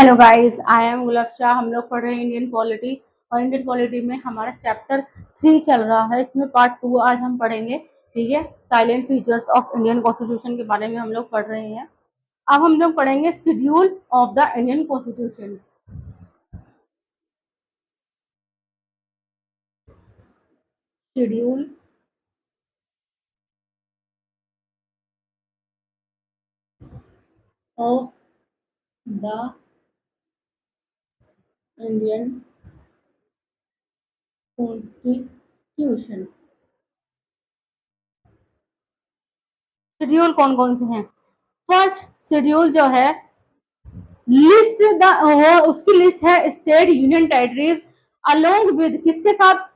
Hello guys, I am गुलाब शाह। हम लोग पढ़ रहे हैं इंडियन पॉलिटी और इंडियन पॉलिटी में हमारा चैप्टर 3 चल रहा है। इसमें पार्ट 2 आज हम पढ़ेंगे। ठीक है, salient features of Indian constitution के बारे में हम लोग पढ़ रहे हैं। अब हम लोग पढ़ेंगे schedule of the Indian constitution. Schedule of the Indian constitution. Schedule कौन कौन से हैं? फर्स्ट शेड्यूल जो है, लिस्ट द वो उसकी लिस्ट है state union territories along with किसके साथ?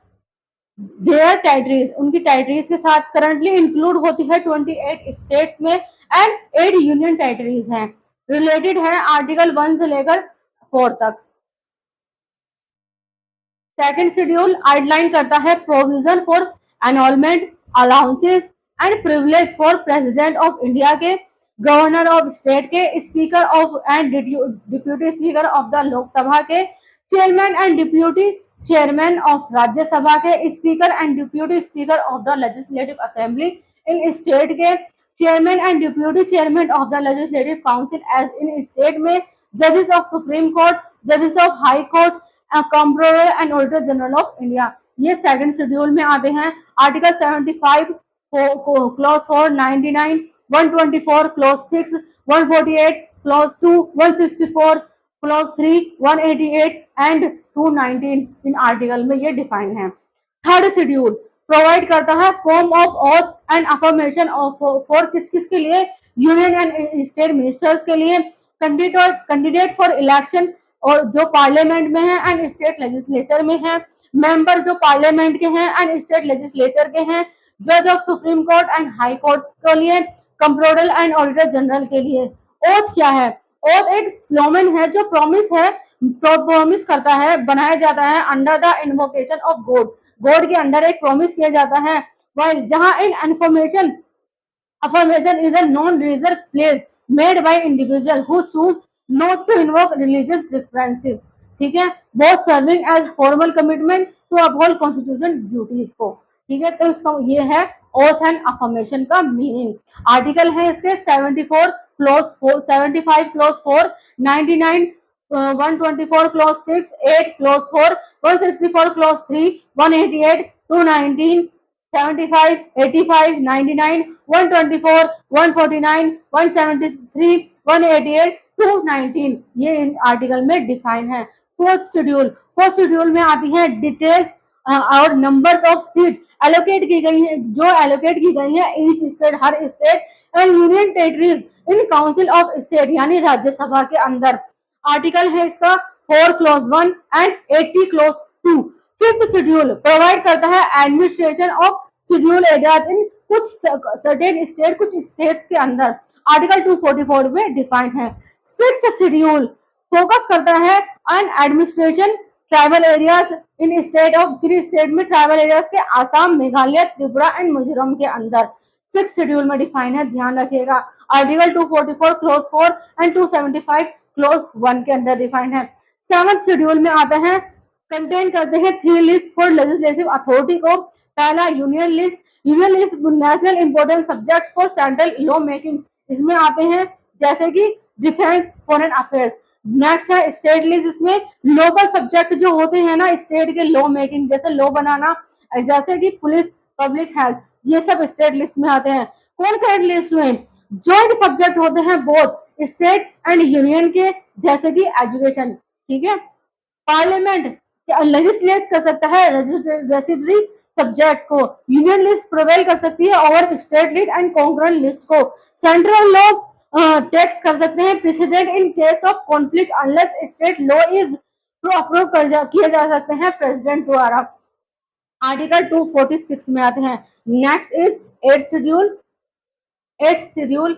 देयर टेरिटरीज, उनकी टेरिटरीज के साथ करंटली इंक्लूड होती है 28 स्टेट्स में एंड 8 यूनियन टेरिटरीज हैं। रिलेटेड है आर्टिकल 1 से लेकर 4 तक। सेकंड शेड्यूल आउटलाइन करता है provision for enrolment, allowances and privilege for president of India के, गवर्नर ऑफ स्टेट के, speaker of and deputy speaker of the Lok Sabha के, chairman and deputy chairman of Rajya Sabha के, speaker and deputy speaker of the legislative assembly in state के, chairman and deputy chairman of the legislative council as in state में, जजेस of supreme court, जजेस of high court, comptroller and auditor general of India. ये second schedule में आते हैं। Article 75 clause 4, 99, 124 clause 6, 148 clause 2, 164 clause 3, 188 and 219 in article में ये define है। थर्ड शेड्यूल प्रोवाइड करता है form of auth and affirmation for किस किस के लिए? यूनियन एंड स्टेट मिनिस्टर्स के लिए, कैंडिडेट फॉर इलेक्शन और जो पार्लियामेंट में है एंड स्टेट लेजिस्लेचर में है, मेंबर जो पार्लियामेंट के हैं एंड स्टेट लेजिस्लेचर के हैं, जज of supreme court and high court के लिए, कंप्ट्रोलर एंड ऑडिटर जनरल के लिए। ओथ क्या है? ओथ एक स्लोगन है जो प्रॉमिस करता है, बनाया जाता है under the invocation of God. God के अंडर एक प्रॉमिस किया जाता है। वह जहां in information affirmation is a non-religious place made by individual who choose not to invoke religious differences. ठीक है, वो serving as formal commitment to uphold constitution duties को। ठीक है, तो इसका ये है ओथ एंड अफर्मेशन का मीनिंग। आर्टिकल है इसके 74 clause 4, 75 clause 4, 99 124 clause 6, 8 clause 4, 164 clause 3, 188 219 75, 85, 99, 124, 149, 173, 188, 219 ये इन आर्टिकल में डिफाइन है। फोर्थ शेड्यूल में आती है डिटेल्स और नंबर ऑफ सीट एलोकेट की गई है, जो एलोकेट की गई है each state, her state and union territories in council of state यानी राज्यसभा के अंदर। आर्टिकल है इसका 4 clause 1 and 80 clause 2। Fifth schedule provide करता है administration of schedule areas in कुछ सर्टेन स्टेट, कुछ स्टेट्स के अंदर। आर्टिकल 244 में डिफाइंड है। सिक्स्थ शेड्यूल फोकस करता है on administration tribal areas in state of, किन स्टेट में? ट्राइबल एरियाज के आसाम, मेघालय, त्रिपुरा एंड मिजोरम के अंदर। सिक्स शेड्यूल में डिफाइन है, ध्यान रखिएगा। आर्टिकल 244 क्लोज 4 एंड 275 क्लोज 1 के अंदर डिफाइन है। सेवंथ शेड्यूल में आता है, कंटेन करते हैं 3 लिस्ट फॉर लेजिस्लेटिव अथॉरिटी को। पहला union list, union list national important subject for central law making, इसमें आते हैं जैसे कि डिफेंस, फॉरेन अफेयर्स। नेक्स्ट है स्टेट लिस्ट, इसमें लोकल सब्जेक्ट जो होते हैं ना स्टेट के लॉ मेकिंग, जैसे लॉ बनाना, जैसे कि पुलिस, पब्लिक हेल्थ, ये सब स्टेट लिस्ट में आते हैं। कौन लिस्ट में? जॉइंट सब्जेक्ट होते हैं बोथ स्टेट एंड यूनियन के, जैसे कि एजुकेशन। ठीक है, पार्लियामेंट लेजिस्लेट कर सकता है रेसिडरी सब्जेक्ट को, यूनियन लिस्ट प्रोवेल कर सकती है over state list and concurrent list को। सेंट्रल लॉ टैक्स कर सकते हैं president in case of conflict unless state law is तो अप्रूव किए जा सकते हैं प्रेसिडेंट द्वारा। आर्टिकल 246 में आते हैं। Next is eight schedule. Eight schedule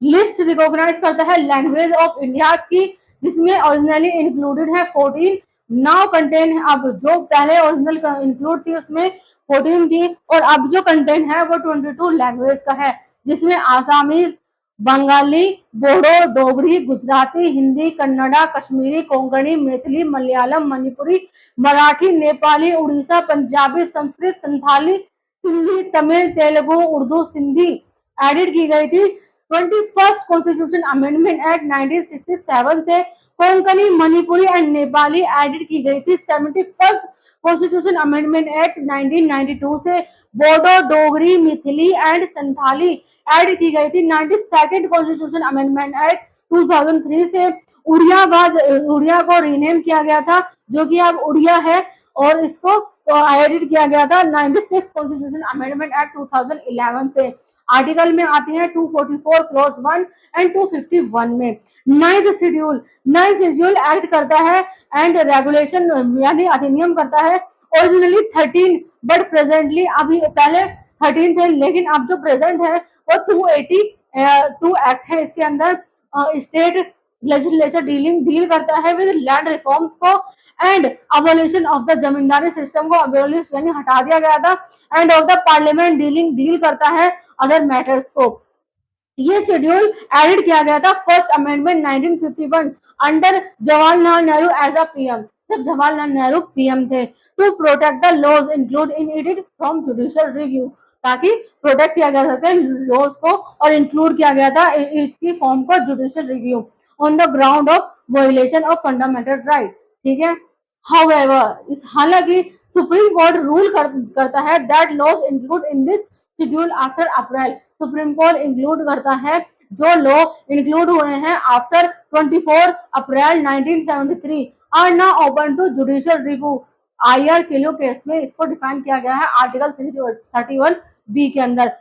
list recognise करता है लैंग्वेज ऑफ इंडिया की, जिसमें ओरिजिनली इंक्लूडेड है 14, नाउ कंटेन, अब जो पहले ओरिजिनल इंक्लूड थी उसमें 14 थी और अब जो कंटेंट है वो 22 लैंग्वेज का है, जिसमें आसामीज, बंगाली, बोडो, डोगरी, गुजराती, हिंदी, कन्नड़ा, कश्मीरी, कोंकणी, मैथिली, मलयालम, मणिपुरी, मराठी, नेपाली, उड़ीसा, पंजाबी, संस्कृत, संथाली, सिंधी, तमिल, तेलुगु, उर्दू, सिंधी एडिट की गई थी। 21st कॉन्स्टिट्यूशन अमेंडमेंट एक्ट 1967 से कोंकणी, मणिपुरी एंड नेपाली एडिट की गई थी। 71st कॉन्स्टिट्यूशन अमेंडमेंट एक्ट 1992 से बोडो, डोगरी, मिथिली एंड संथाली ऐड की गई थी। 92nd कॉन्स्टिट्यूशन अमेंडमेंट एक्ट 2003 से उड़िया को रीनेम किया गया था, जो कि अब उड़िया है, और इसको एडिट किया गया था 96 कॉन्स्टिट्यूशन अमेंडमेंट एक्ट 2011 से। आर्टिकल में आते हैं 244 क्लॉज 1 एंड 251 में। नाइन्थ शेड्यूल एक्ट करता है एंड रेगुलेशन यानी अधिनियम करता है। ओरिजिनली 13 बट प्रेजेंटली अभी पहले 13 थे, लेकिन अब जो प्रेजेंट है वो 282 एक्ट है। इसके अंदर स्टेट लेजिस्लेचर डील करता है विद लैंड रिफॉर्म्स को and abolition of the zamindari system को अबोलिश यानी हटा दिया गया था। End of the parliament deal करता है अदर मैटर्स को। ये शेड्यूल एडिट किया गया था first amendment 1951 under Jawaharlal Nehru as a PM, जब जवाहरलाल नेहरू पीएम थे। To protect the laws include in it from judicial review, ताकि प्रोटेक्ट किया गया सके लॉज को और इंक्लूड किया गया था इसकी फॉर्म को judicial review on the ground of violation of fundamental right. ठीक है। हाउएवर हालांकि सुप्रीम कोर्ट करता है that laws include in this schedule after April, supreme court include करता है जो लॉ इंक्लूड हुए हैं after 24 April 1973 are now open to judicial review. IR Coelho case में इसको डिफाइन किया गया है आर्टिकल 31 बी के अंदर।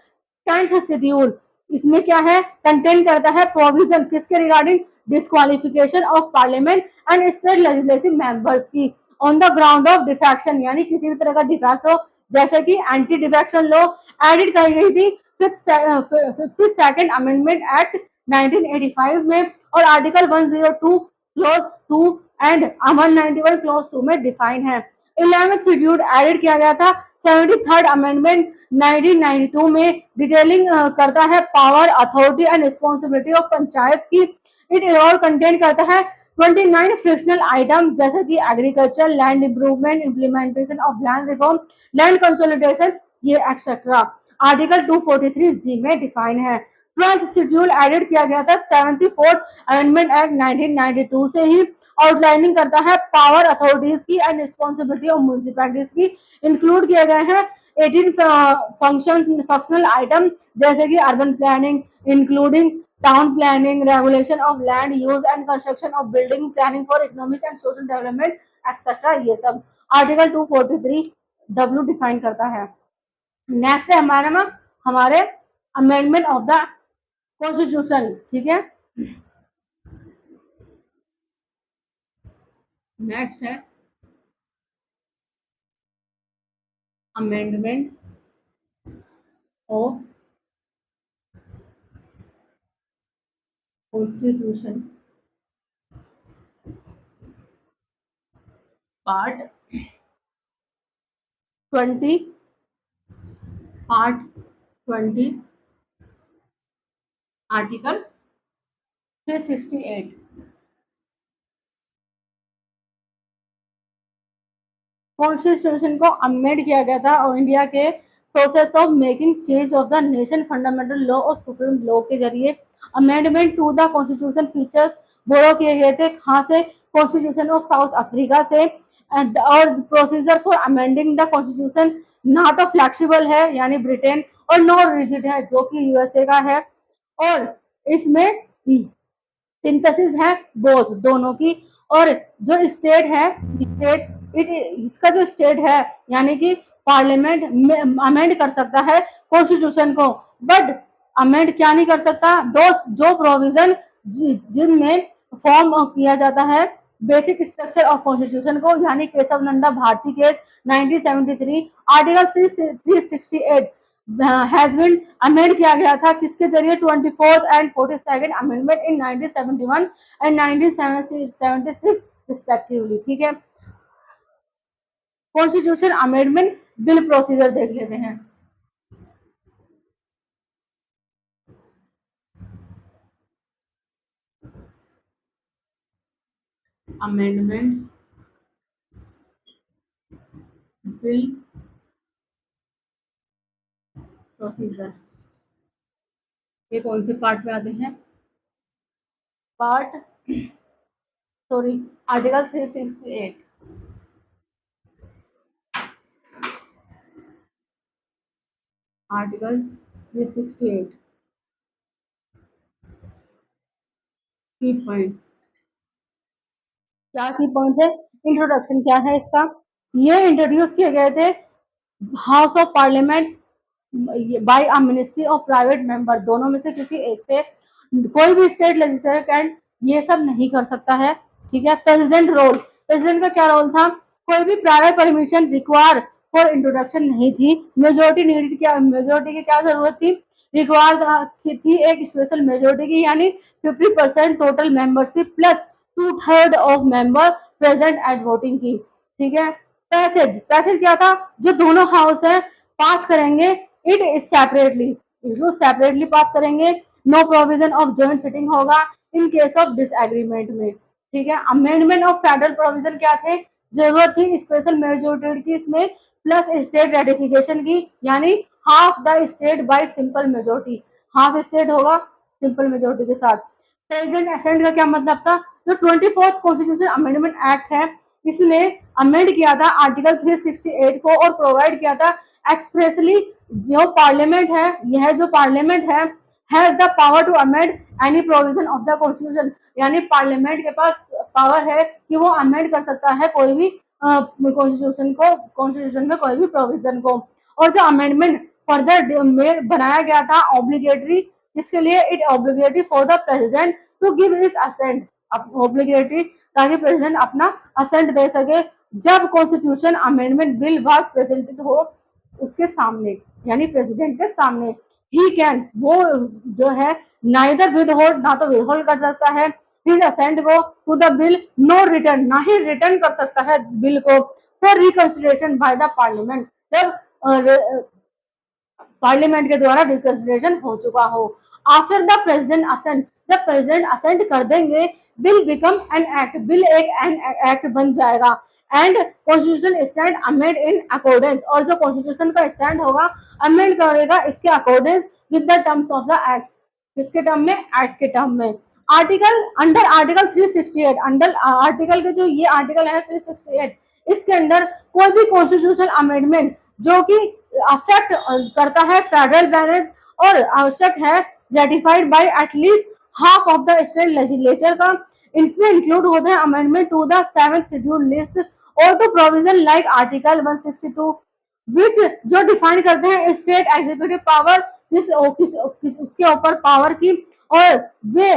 10th शेड्यूल इसमें क्या है, कंटेन करता है प्रोविजन किसके regarding disqualification of parliament and state legislative members की on the ground of defection, यानी किसी भी तरह का डिफेक्ट हो, जैसे कि एंटी डिफेक्शन लॉ एडिट की गई थी 52nd अमेंडमेंट एक्ट 1985 में, और आर्टिकल 102 क्लोज 2 एंड 191 क्लोज 2 में डिफाइन है। 11th शेड्यूल एडिट किया गया था 73rd अमेंडमेंट 1992 में, डिटेलिंग करता है power, authority and responsibility of panchayat की। इट और कंटेन करता है 29 फ्रिक्शनल आइटम, जैसे कि agriculture, land improvement, implementation of land reform, land consolidation, ये एक्सेट्रा आर्टिकल 243 जी में डिफाइन है। 12th शेड्यूल एडिट किया गया था 74th अमेंडमेंट एक्ट 1992 से ही, आउटलाइनिंग करता है पावर, अथॉरिटीज की एंड रिस्पॉन्सिबिलिटी ऑफ म्यूनिसिपैलिटीज की। इंक्लूड किए गए हैं 18 फंक्शनल आइटम, जैसे कि urban planning including town planning, regulation of land use and construction of building, planning for economic and social development etcetera, ये सब आर्टिकल 243 डब्ल्यू डिफाइन करता है। Next है हमारे में हमारे अमेंडमेंट ऑफ द कॉन्स्टिट्यूशन। ठीक है। नेक्स्ट है amendment of constitution part 20, part 20 article 368। Constitution को अमेंड किया गया था और इंडिया के process of making change of the nation fundamental law और सुप्रीम लॉ के जरिए amendment to the constitution features borrowed किए गए थे। कहाँ से? कॉन्स्टिट्यूशन ऑफ साउथ अफ्रीका से। और procedure for amending the constitution ना तो फ्लेक्सिबल है यानी ब्रिटेन, और नो रिजिड है जो कि यूएसए का है। और इसमें सिंथेसिस है बोथ दोनों की। और जो स्टेट है, स्टेट इसका जो स्टेट है यानी कि पार्लियामेंट अमेंड कर सकता है कॉन्स्टिट्यूशन को, बट अमेंड क्या नहीं कर सकता, दो जो प्रोविजन जिनमें फॉर्म किया जाता है बेसिक स्ट्रक्चर ऑफ कॉन्स्टिट्यूशन को, यानी Kesavananda Bharati case 1973 article 368 has been amend किया गया था किसके जरिए 24th and 42nd amendment in 1971 and 1976 respectively. ठीक है। कॉन्स्टिट्यूशन अमेंडमेंट बिल प्रोसीजर देख लेते हैं। अमेंडमेंट बिल प्रोसीजर, ये कौन से पार्ट में आते हैं? पार्ट सॉरी आर्टिकल 368, आर्टिकल 368 की पॉइंट्स, क्या की पॉइंट है? इंट्रोडक्शन क्या है इसका? ये इंट्रोड्यूस किए गए थे house of parliament by a ministry of private member, दोनों में से किसी एक से कोई भी स्टेट लेजिस्लेटर कैन ये सब नहीं कर सकता है। ठीक है। प्रेसिडेंट रोल, प्रेसिडेंट का क्या रोल था? कोई भी prior permission require for introduction नहीं थी। मेजोरिटी नीडेड, क्या मेजोरिटी की क्या जरूरत थी? रिक्वायर थी एक स्पेशल मेजोरिटी की, यानी 50% total membership plus 2/3 of member present at voting की। ठीक है। पैसेज, पैसेज क्या था? जो दोनों हाउस है पास करेंगे इट इज सेपरेटली, जो सेपरेटली पास करेंगे। No provision of joint sitting होगा इन केस ऑफ डिसएग्रीमेंट में। ठीक है। अमेंडमेंट ऑफ फेडरल प्रोविजन क्या थे? जरूरत थी स्पेशल मेजोरिटी की इसमें प्लस स्टेट रेटिफिकेशन की, यानी half the state by simple majority, half state होगा सिंपल मेजोरिटी के साथ। प्रेसिडेंट असेंट का क्या मतलब था? जो 24th कॉन्स्टिट्यूशन अमेंडमेंट एक्ट है इसमें अमेंड किया था आर्टिकल 368 को और प्रोवाइड किया था एक्सप्रेसली जो पार्लियामेंट है, यह जो पार्लियामेंट है has the power to amend any provision of the constitution, यानी पार्लियामेंट के पास पावर है कि वो अमेंड कर सकता है कोई भी कॉन्स्टिट्यूशन को, कॉन्स्टिट्यूशन में कोई भी प्रोविजन को। और जो अमेंडमेंट फर्दर में बनाया गया था ऑब्लिगेटरी, इसके लिए it obligatory for the president to give his assent, obligatory ताकि प्रेसिडेंट अपना असेंट दे सके जब constitution amendment bill was presented हो उसके सामने, यानी प्रेसिडेंट के सामने। ही कैन, वो जो है नाइदर विद होल्ड, ना तो विद होल्ड कर सकता है हिज असेंट को to the bill, no return, ना ही रिटर्न कर सकता है बिल को for reconsideration by the parliament, जब पार्लियामेंट के द्वारा रिकंसिडरेशन हो चुका हो। आफ्टर द प्रेसिडेंट असेंट, जब प्रेसिडेंट असेंट कर देंगे bill become an act, bill एक एन एक्ट बन जाएगा। And constitution stand amend in accordance, और जो कॉन्स्टिट्यूशन का स्टैंड होगा अमेंड करेगा इसके accordance with the terms of the act, किसके टर्म में? एक्ट के टर्म में। Article under article 368, under article के जो ये आर्टिकल है 368, इसके अंदर कोई भी कॉन्स्टिट्यूशन अमेंडमेंट जो कि अफेक्ट करता है फेडरल बैलेंस और आवश्यक है ratified by at least half of the state legislature का, इसमें इंक्लूड होते हैं amendment to the 7th schedule list और तो प्रोविजन लाइक आर्टिकल 162 विच जो डिफाइन करते हैं स्टेट एग्जीक्यूटिव पावर, किस उसके ऊपर पावर की, और वे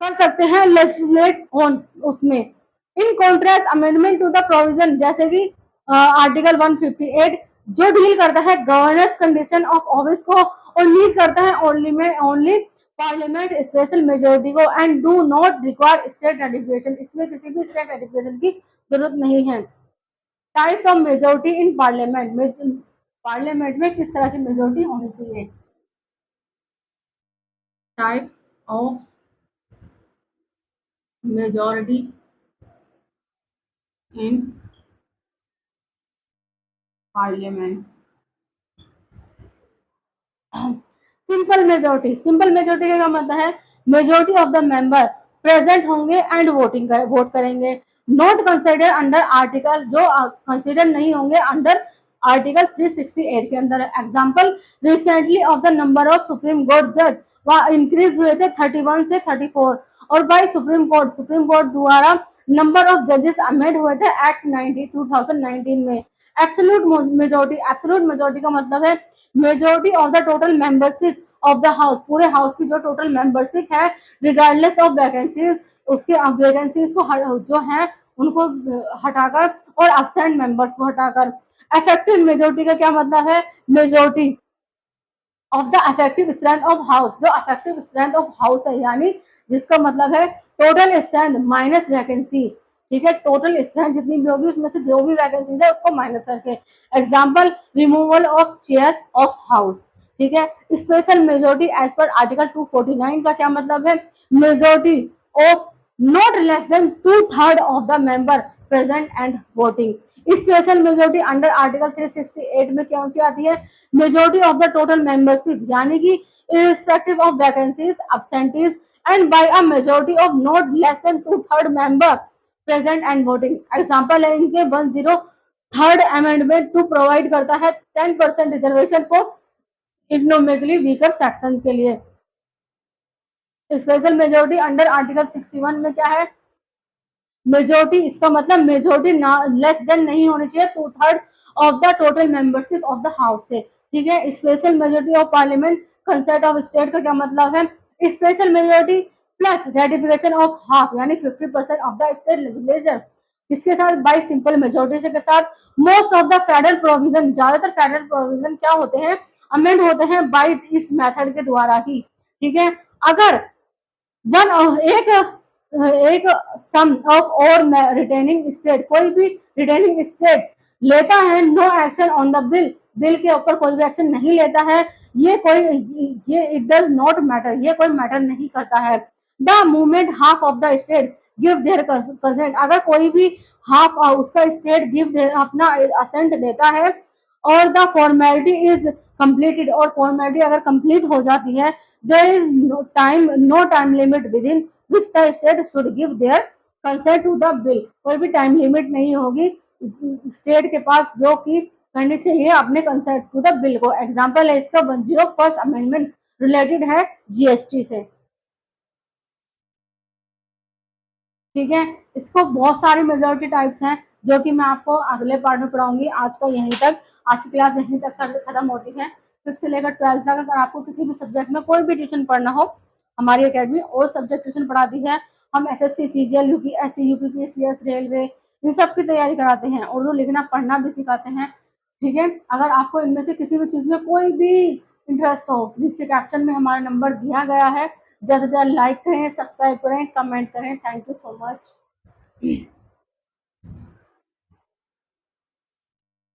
कर सकते हैं लेजिस्लेट ऑन उसमें। In contrast amendment to the provision जैसे कि आर्टिकल 158 जो डील करता है गवर्नेंस कंडीशन ऑफ ऑफिस को और लीड करता है ओनली में ओनली पार्लियामेंट स्पेशल मेजोरिटी को and do not require state ratification, इसमें किसी भी स्टेट रेटिफिकेशन की जरूरत नहीं है। Types of majority in parliament में, पार्लियामेंट में किस तरह की मेजोरिटी होनी चाहिए? Types of majority in parliament. Simple majority, simple majority का मतलब है majority of the member present होंगे एंड वोट करेंगे। नॉट कंसिडर अंडर आर्टिकल, जो कंसिडर नहीं होंगे अंडर आर्टिकल 368 के अंदर। Example, recently of the number of supreme court जज वह इंक्रीज हुए थे 31 से 34, और by supreme court, supreme court द्वारा नंबर ऑफ जजेस अमेंड हुए थे एक्ट 2019 में। एब्सोल्यूट मेजोरिटी, एब्सोल्यूट मेजोरिटी का मतलब है majority of the total membership of the house, पूरे हाउस की जो टोटल मेंबरशिप है रिगार्डलेस ऑफ वैकेंसीज, उसके वैकेंसीज को जो है उनको हटाकर और एब्सेंट मेंबर्स को हटाकर। इफेक्टिव मेजोरिटी का क्या मतलब है? Majority of the effective strength of house, जो इफेक्टिव स्ट्रेंथ ऑफ हाउस है, यानी जिसका मतलब है टोटल स्ट्रेंथ माइनस वैकेंसीज। ठीक है। टोटल स्ट्रेंथ जितनी भी होगी उसमें से जो भी वैकेंसीज है उसको माइनस करके। Example, removal of chair of house. ठीक है। Special majority as per article 249 का क्या मतलब है? Majority of not less than two-third of the member present and voting. Special majority under article 368 में कौन सी आती है? Majority of the total membership, यानी कि irrespective of vacancies, absentees and by a majority of not less than two-third member present and voting. Example है इनके 103rd amendment to provide करता है 10% reservation for economically weaker section के लिए। Special majority under article 61 में क्या है? Majority, इसका मतलब मेजोरिटी लेस देन नहीं होनी चाहिए to third of the total membership of the house से। ठीक है। Special majority of parliament consent of state का क्या मतलब है? Special majority plus ratification of half, यानी 50% ऑफ द स्टेट लेजिस्लेचर, इसके साथ बाई सिंपल मेजोरिटी के साथ। Most of the federal provision, ज्यादातर फेडरल प्रोविजन क्या होते हैं? अमेंड होते हैं बाई इस मेथड के द्वारा ही। ठीक है। अगर वन एक एक सम ऑफ और रिटेनिंग स्टेट, कोई भी रिटेनिंग स्टेट लेता है no action on the bill, bill के ऊपर कोई भी एक्शन नहीं लेता है, ये इट डज नॉट मैटर, ये कोई मैटर नहीं करता है। The movement half of the state give their consent, अगर कोई भी हाफ उसका स्टेट गिव अपना असेंट देता है और द फॉर्मेलिटी इज कंप्लीटेड, और फॉर्मेलिटी अगर कंप्लीट हो जाती है, there is no time limit within which the state should give their consent to the bill, कोई भी टाइम लिमिट नहीं होगी स्टेट के पास जो कि करनी चाहिए अपने कंसेंट टू द बिल को। एग्जाम्पल है इसका 101st अमेंडमेंट, रिलेटेड है जीएसटी से। ठीक है। इसको बहुत सारी मेजोरिटी टाइप्स हैं जो कि मैं आपको अगले पार्ट में पढ़ाऊंगी। आज का यहीं तक, आज की क्लास यहीं तक खत्म होती है। फिफ्थ से लेकर 12th तक अगर आपको किसी भी सब्जेक्ट में कोई भी ट्यूशन पढ़ना हो, हमारी अकेडमी और सब्जेक्ट ट्यूशन पढ़ाती है। हम SSC, CGL, UPSC, UPPSC, railway, इन सब की तैयारी कराते हैं। उर्दू लिखना पढ़ना भी सिखाते हैं। ठीक है। अगर आपको इनमें से किसी भी चीज़ में कोई भी इंटरेस्ट हो, नीचे कैप्शन में हमारा नंबर दिया गया है, ज़्यादा से ज़्यादा लाइक करें, सब्सक्राइब करें, कमेंट करें। Thank you so much.